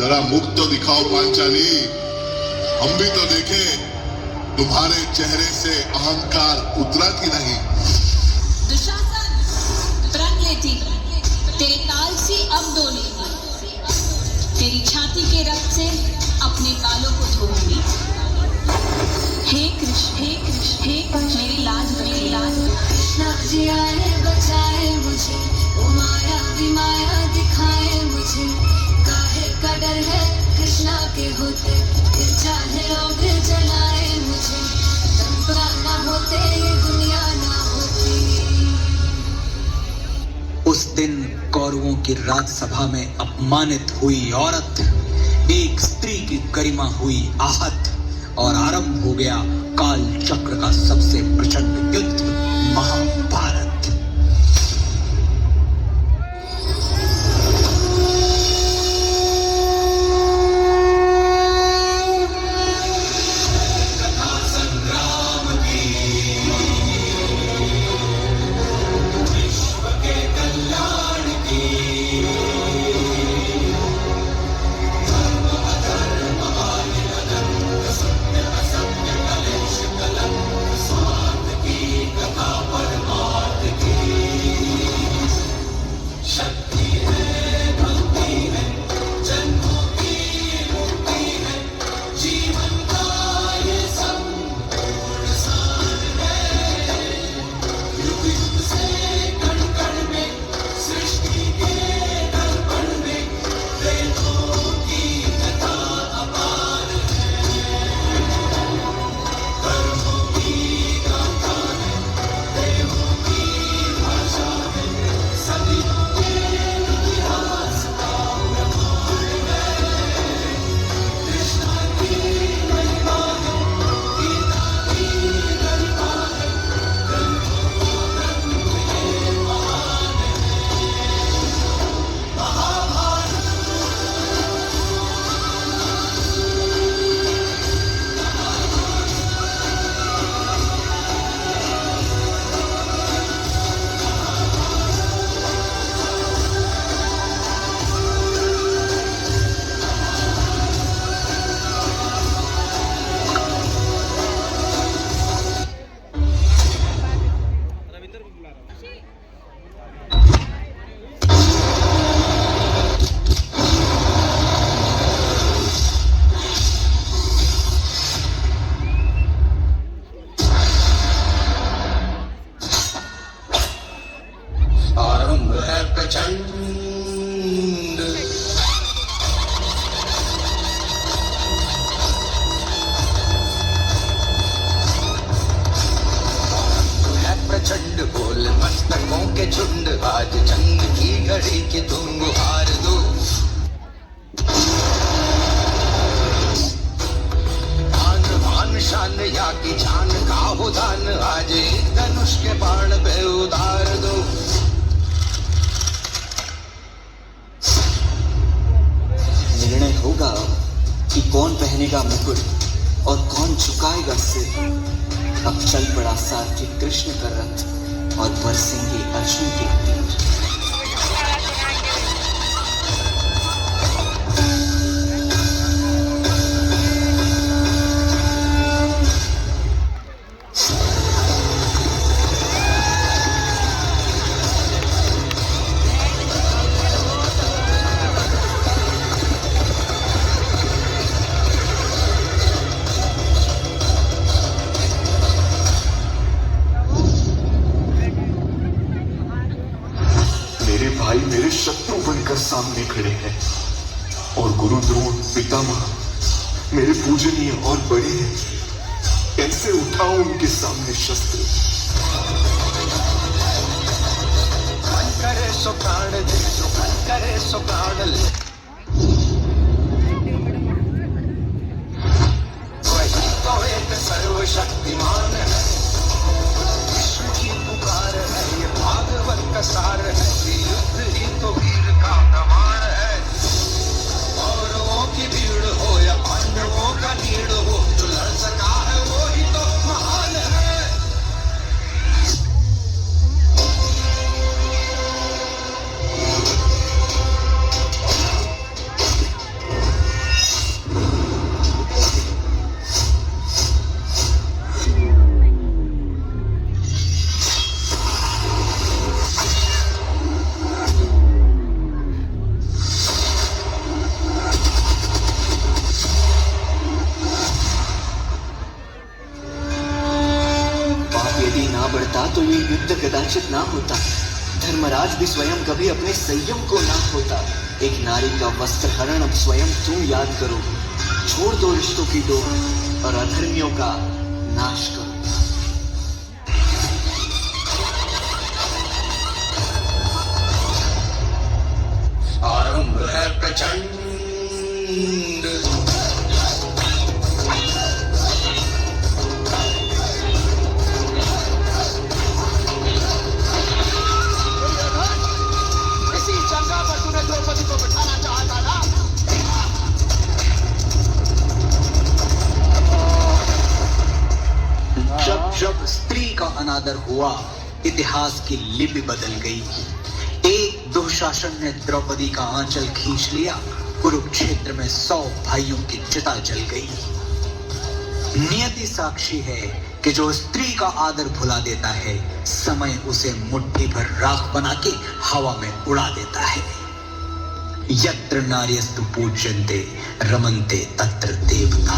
जरा मुख तो दिखाओ पांचाली, हम भी तो देखे तुम्हारे चेहरे से अहंकार उतरा कि नहीं। दुशासन, प्रण लेती तेरे ताल से अब डोलेगी, तेरी छाती के रक्त से अपने बालों को धोऊंगी। हे कृष्ण, हे कृष्ण, हे मेरी लाज, मेरी लाज। कृष्ण जी आए बचाए मुझे, वो माया भी माया दिखाए मुझे। काहे का डर है कृष्णा के होते, फिर चाहे लोग जलाए मुझे। तंबा ना होते ये दुनिया ना होती। उस दिन कौरवों की राजसभा में अपमानित हुई औरत, एक स्त्री की गरिमा हुई आहत और आरंभ हो गया काल चक्र का सबसे प्रचंड युद्ध, महाभारत। प्रचंड बोल मस्तकों के झुंड, आज जंग की घड़ी की तुम हार दो। आन मान शान या की जान का हो दान, आज एक धनुष के बाण पे उतार दो। निर्णय होगा कि कौन पहनेगा मुकुट और कौन झुकाएगा सिर। अब चल पड़ा सारथी कृष्ण का रथ और बरसेंगे अर्जुन के तीर। मेरे भाई मेरे शत्रु बनकर सामने खड़े हैं और गुरु द्रोण पितामह मेरे पूजनीय और बड़े हैं। कैसे उठाऊं उनके सामने शस्त्र। मन करे सो प्राण दे, जो मन करे सो प्राण ले। वही तो एक सर्वशक्तिमान है, विश्व की पुकार है, ये भागवत का सार है। युद्ध ही तो वीर का प्रमाण है। कौरवों की भीड़ हो या पांडवों का नीड़ हो, जो लड़ सका है वो ही तो महान है। कदाचित ना होता, धर्मराज भी स्वयं कभी अपने संयम को ना होता। एक नारी का वस्त्र हरण अब स्वयं तुम याद करो। छोड़ दो रिश्तों की डोर और अधर्मियों का नाश करो। आरंभ है प्रचंड। इसी जगह पर तूने द्रौपदी को बिठाना चाहता ना? जब जब स्त्री का अनादर हुआ, इतिहास की लिपि बदल गई। एक दुशासन ने द्रौपदी का आंचल खींच लिया, कुरुक्षेत्र में 100 भाइयों की चिता जल गई। नियति साक्षी है कि जो स्त्री का आदर भुला देता है, समय उसे मुट्ठी भर राख बना के हवा में उड़ा देता है। यत्र नार्यस्तु पूज्यन्ते रमन्ते तत्र देवता।